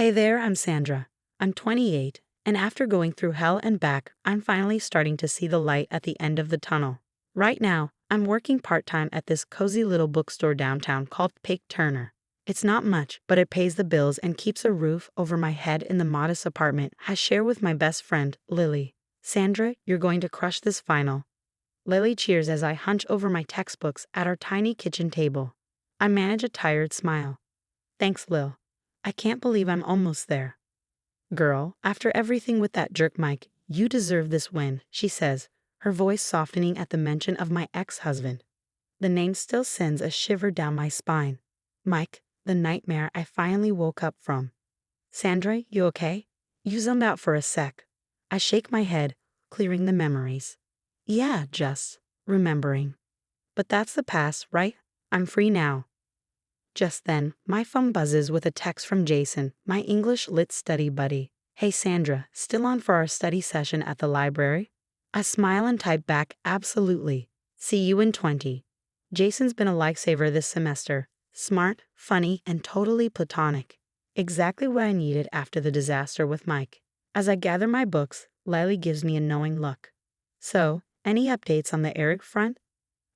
Hey there, I'm Sandra. I'm 28, and after going through hell and back, I'm finally starting to see the light at the end of the tunnel. Right now, I'm working part-time at this cozy little bookstore downtown called Pig Turner. It's not much, but it pays the bills and keeps a roof over my head in the modest apartment I share with my best friend, Lily. Sandra, you're going to crush this final. Lily cheers as I hunch over my textbooks at our tiny kitchen table. I manage a tired smile. Thanks, Lil. I can't believe I'm almost there. Girl, after everything with that jerk Mike, you deserve this win, she says, her voice softening at the mention of my ex-husband. The name still sends a shiver down my spine. Mike, the nightmare I finally woke up from. Sandra, you okay? You zoned out for a sec. I shake my head, clearing the memories. Yeah, just remembering. But that's the past, right? I'm free now. Just then, my phone buzzes with a text from Jason, my English lit study buddy. Hey Sandra, still on for our study session at the library? I smile and type back, absolutely. See you in 20. Jason's been a lifesaver this semester. Smart, funny, and totally platonic. Exactly what I needed after the disaster with Mike. As I gather my books, Lily gives me a knowing look. So, any updates on the Eric front?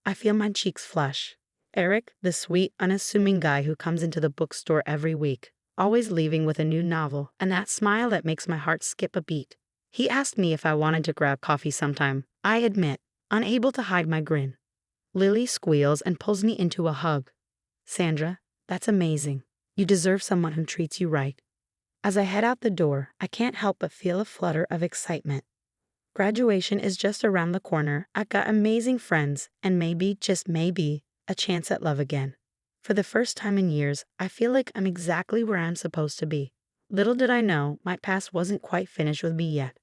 I feel my cheeks flush. Eric, the sweet, unassuming guy who comes into the bookstore every week, always leaving with a new novel, and that smile that makes my heart skip a beat. He asked me if I wanted to grab coffee sometime. I admit, unable to hide my grin. Lily squeals and pulls me into a hug. Sandra, that's amazing. You deserve someone who treats you right. As I head out the door, I can't help but feel a flutter of excitement. Graduation is just around the corner. I've got amazing friends, and maybe, just maybe, a chance at love again. For the first time in years, I feel like I'm exactly where I'm supposed to be. Little did I know, my past wasn't quite finished with me yet.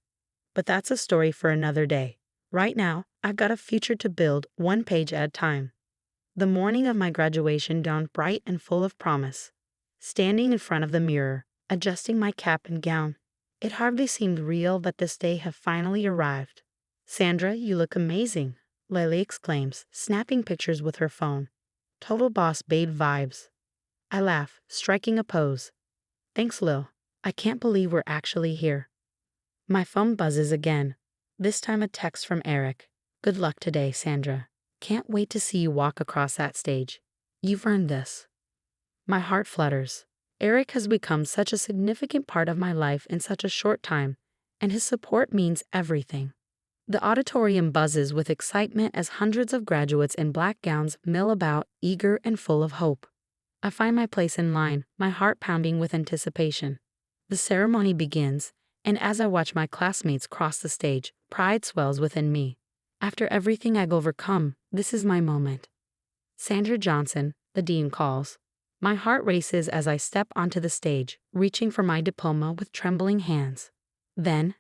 But that's a story for another day. Right now, I've got a future to build, one page at a time. The morning of my graduation dawned bright and full of promise. Standing in front of the mirror, adjusting my cap and gown, it hardly seemed real that this day had finally arrived. Sandra, you look amazing, Lily exclaims, snapping pictures with her phone. Total boss babe vibes. I laugh, striking a pose. Thanks, Lil. I can't believe we're actually here. My phone buzzes again. This time a text from Eric. Good luck today, Sandra. Can't wait to see you walk across that stage. You've earned this. My heart flutters. Eric has become such a significant part of my life in such a short time, and his support means everything. The auditorium buzzes with excitement as hundreds of graduates in black gowns mill about, eager and full of hope. I find my place in line, my heart pounding with anticipation. The ceremony begins, and as I watch my classmates cross the stage, pride swells within me. After everything I've overcome, this is my moment. Sandra Johnson, the dean calls. My heart races as I step onto the stage, reaching for my diploma with trembling hands. Then,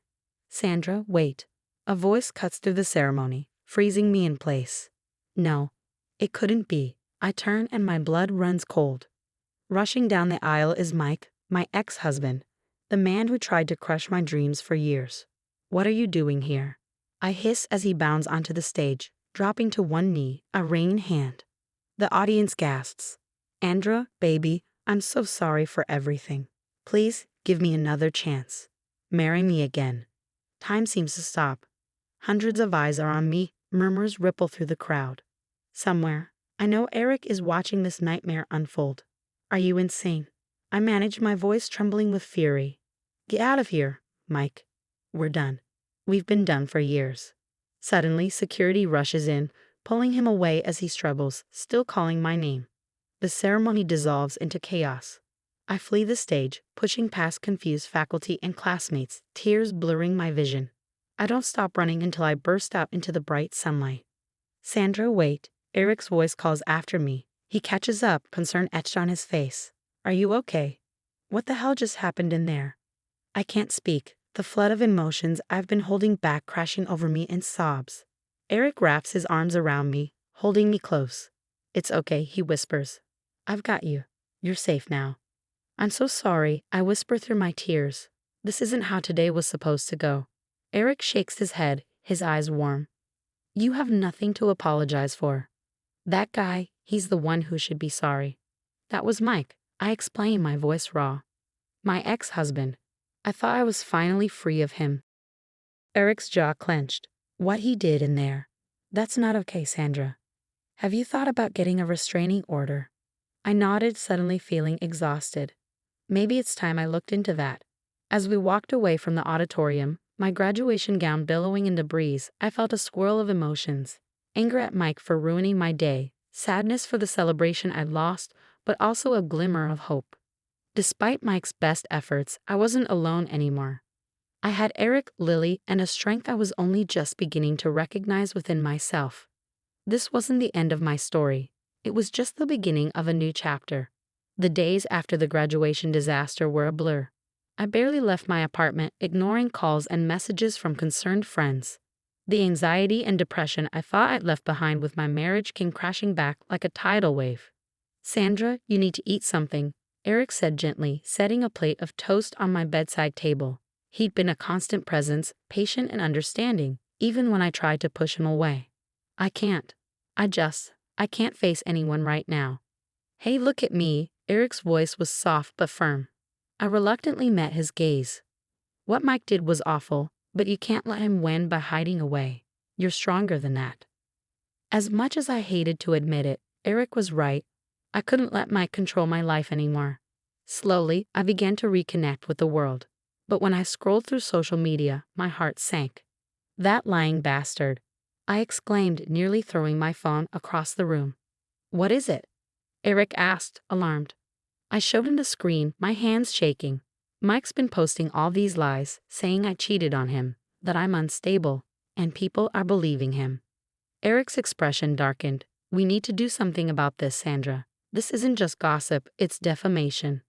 Sandra, wait. A voice cuts through the ceremony, freezing me in place. No, it couldn't be. I turn and my blood runs cold. Rushing down the aisle is Mike, my ex-husband, the man who tried to crush my dreams for years. What are you doing here? I hiss as he bounds onto the stage, dropping to one knee, a ring in hand. The audience gasps. Andra, baby, I'm so sorry for everything. Please give me another chance. Marry me again. Time seems to stop. Hundreds of eyes are on me, murmurs ripple through the crowd. Somewhere, I know Eric is watching this nightmare unfold. Are you insane? I manage, my voice trembling with fury. Get out of here, Mike. We're done. We've been done for years. Suddenly, security rushes in, pulling him away as he struggles, still calling my name. The ceremony dissolves into chaos. I flee the stage, pushing past confused faculty and classmates, tears blurring my vision. I don't stop running until I burst out into the bright sunlight. Sandra, wait. Eric's voice calls after me. He catches up, concern etched on his face. Are you okay? What the hell just happened in there? I can't speak. The flood of emotions I've been holding back crashing over me in sobs. Eric wraps his arms around me, holding me close. It's okay, he whispers. I've got you. You're safe now. I'm so sorry, I whisper through my tears. This isn't how today was supposed to go. Eric shakes his head, his eyes warm. You have nothing to apologize for. That guy, he's the one who should be sorry. That was Mike. I explain, my voice raw. My ex-husband. I thought I was finally free of him. Eric's jaw clenched. What he did in there. That's not okay, Sandra. Have you thought about getting a restraining order? I nodded, suddenly feeling exhausted. Maybe it's time I looked into that. As we walked away from the auditorium, my graduation gown billowing in the breeze, I felt a swirl of emotions. Anger at Mike for ruining my day, sadness for the celebration I'd lost, but also a glimmer of hope. Despite Mike's best efforts, I wasn't alone anymore. I had Eric, Lily, and a strength I was only just beginning to recognize within myself. This wasn't the end of my story. It was just the beginning of a new chapter. The days after the graduation disaster were a blur. I barely left my apartment, ignoring calls and messages from concerned friends. The anxiety and depression I thought I'd left behind with my marriage came crashing back like a tidal wave. Sandra, you need to eat something, Eric said gently, setting a plate of toast on my bedside table. He'd been a constant presence, patient and understanding, even when I tried to push him away. I can't. I can't face anyone right now. Hey, look at me. Eric's voice was soft but firm. I reluctantly met his gaze. What Mike did was awful, but you can't let him win by hiding away. You're stronger than that. As much as I hated to admit it, Eric was right. I couldn't let Mike control my life anymore. Slowly, I began to reconnect with the world. But when I scrolled through social media, my heart sank. That lying bastard, I exclaimed, nearly throwing my phone across the room. What is it? Eric asked, alarmed. I showed him the screen, my hands shaking. Mike's been posting all these lies, saying I cheated on him, that I'm unstable, and people are believing him. Eric's expression darkened. We need to do something about this, Sandra. This isn't just gossip, it's defamation.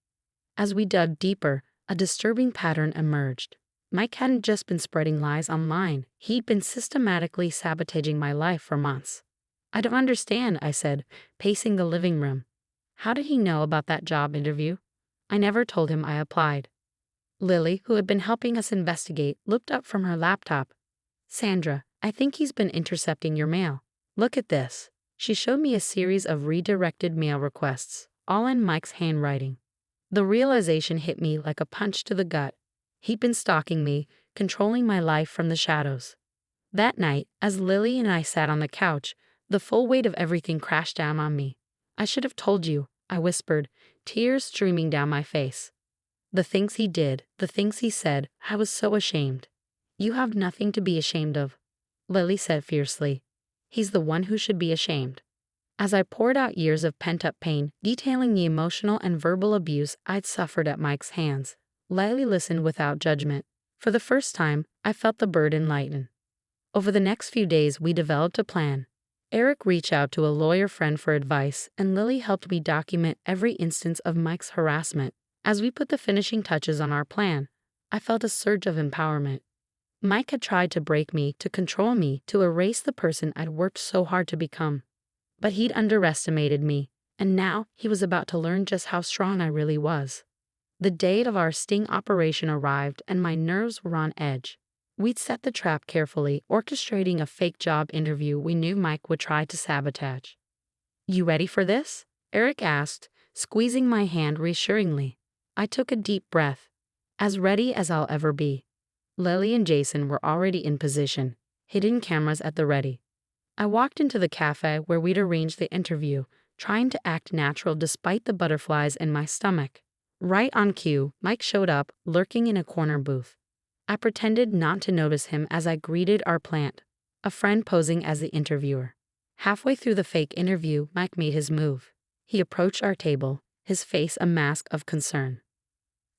As we dug deeper, a disturbing pattern emerged. Mike hadn't just been spreading lies online, he'd been systematically sabotaging my life for months. I don't understand, I said, pacing the living room. How did he know about that job interview? I never told him I applied. Lily, who had been helping us investigate, looked up from her laptop. Sandra, I think he's been intercepting your mail. Look at this. She showed me a series of redirected mail requests, all in Mike's handwriting. The realization hit me like a punch to the gut. He'd been stalking me, controlling my life from the shadows. That night, as Lily and I sat on the couch, the full weight of everything crashed down on me. I should have told you, I whispered, tears streaming down my face. The things he did, the things he said, I was so ashamed. You have nothing to be ashamed of, Lily said fiercely. He's the one who should be ashamed. As I poured out years of pent-up pain, detailing the emotional and verbal abuse I'd suffered at Mike's hands, Lily listened without judgment. For the first time, I felt the burden lighten. Over the next few days, we developed a plan. Eric reached out to a lawyer friend for advice, and Lily helped me document every instance of Mike's harassment. As we put the finishing touches on our plan, I felt a surge of empowerment. Mike had tried to break me, to control me, to erase the person I'd worked so hard to become. But he'd underestimated me, and now he was about to learn just how strong I really was. The date of our sting operation arrived, and my nerves were on edge. We'd set the trap carefully, orchestrating a fake job interview we knew Mike would try to sabotage. You ready for this? Eric asked, squeezing my hand reassuringly. I took a deep breath. As ready as I'll ever be. Lily and Jason were already in position, hidden cameras at the ready. I walked into the cafe where we'd arranged the interview, trying to act natural despite the butterflies in my stomach. Right on cue, Mike showed up, lurking in a corner booth. I pretended not to notice him as I greeted our plant, a friend posing as the interviewer. Halfway through the fake interview, Mike made his move. He approached our table, his face a mask of concern.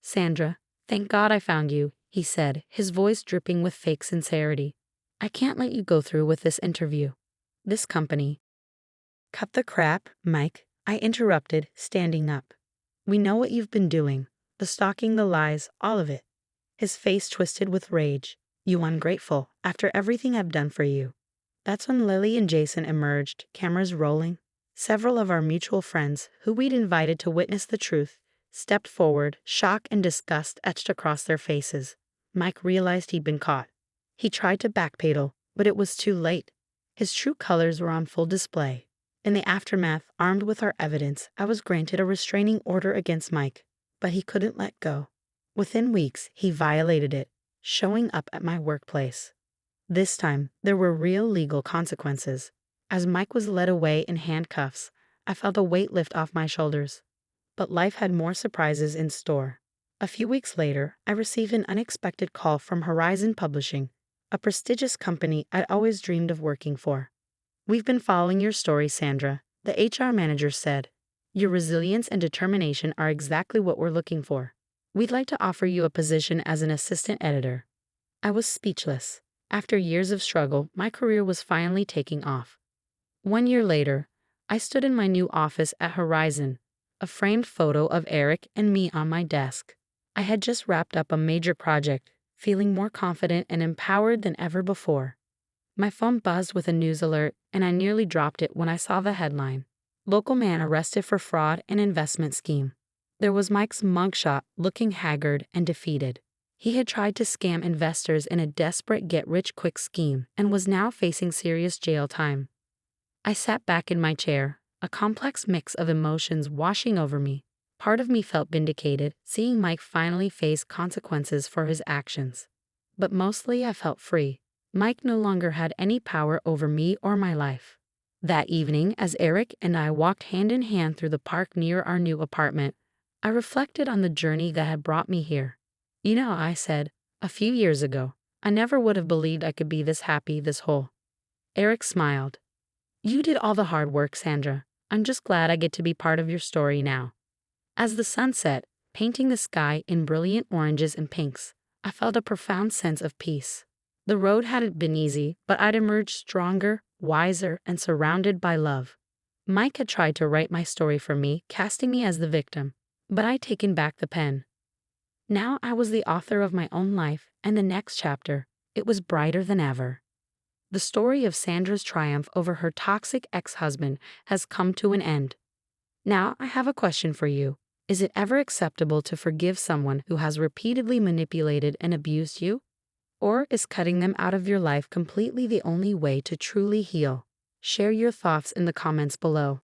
Sandra, thank God I found you, he said, his voice dripping with fake sincerity. I can't let you go through with this interview. This company. Cut the crap, Mike, I interrupted, standing up. We know what you've been doing. The stalking, the lies, all of it. His face twisted with rage. You ungrateful, after everything I've done for you. That's when Lily and Jason emerged, cameras rolling. Several of our mutual friends, who we'd invited to witness the truth, stepped forward, shock and disgust etched across their faces. Mike realized he'd been caught. He tried to backpedal, but it was too late. His true colors were on full display. In the aftermath, armed with our evidence, I was granted a restraining order against Mike, but he couldn't let go. Within weeks, he violated it, showing up at my workplace. This time, there were real legal consequences. As Mike was led away in handcuffs, I felt a weight lift off my shoulders. But life had more surprises in store. A few weeks later, I received an unexpected call from Horizon Publishing, a prestigious company I'd always dreamed of working for. "We've been following your story, Sandra," the HR manager said. "Your resilience and determination are exactly what we're looking for. We'd like to offer you a position as an assistant editor." I was speechless. After years of struggle, my career was finally taking off. 1 year later, I stood in my new office at Horizon, a framed photo of Eric and me on my desk. I had just wrapped up a major project, feeling more confident and empowered than ever before. My phone buzzed with a news alert, and I nearly dropped it when I saw the headline: "Local man arrested for fraud and investment scheme." There was Mike's mugshot, looking haggard and defeated. He had tried to scam investors in a desperate get-rich-quick scheme and was now facing serious jail time. I sat back in my chair, a complex mix of emotions washing over me. Part of me felt vindicated, seeing Mike finally face consequences for his actions. But mostly I felt free. Mike no longer had any power over me or my life. That evening, as Eric and I walked hand in hand through the park near our new apartment, I reflected on the journey that had brought me here. "You know," I said, "a few years ago, I never would have believed I could be this happy, this whole." Eric smiled. "You did all the hard work, Sandra. I'm just glad I get to be part of your story now." As the sun set, painting the sky in brilliant oranges and pinks, I felt a profound sense of peace. The road hadn't been easy, but I'd emerged stronger, wiser, and surrounded by love. Mike had tried to write my story for me, casting me as the victim, but I'd taken back the pen. Now I was the author of my own life, and the next chapter, it was brighter than ever. The story of Sandra's triumph over her toxic ex-husband has come to an end. Now I have a question for you. Is it ever acceptable to forgive someone who has repeatedly manipulated and abused you? Or is cutting them out of your life completely the only way to truly heal? Share your thoughts in the comments below.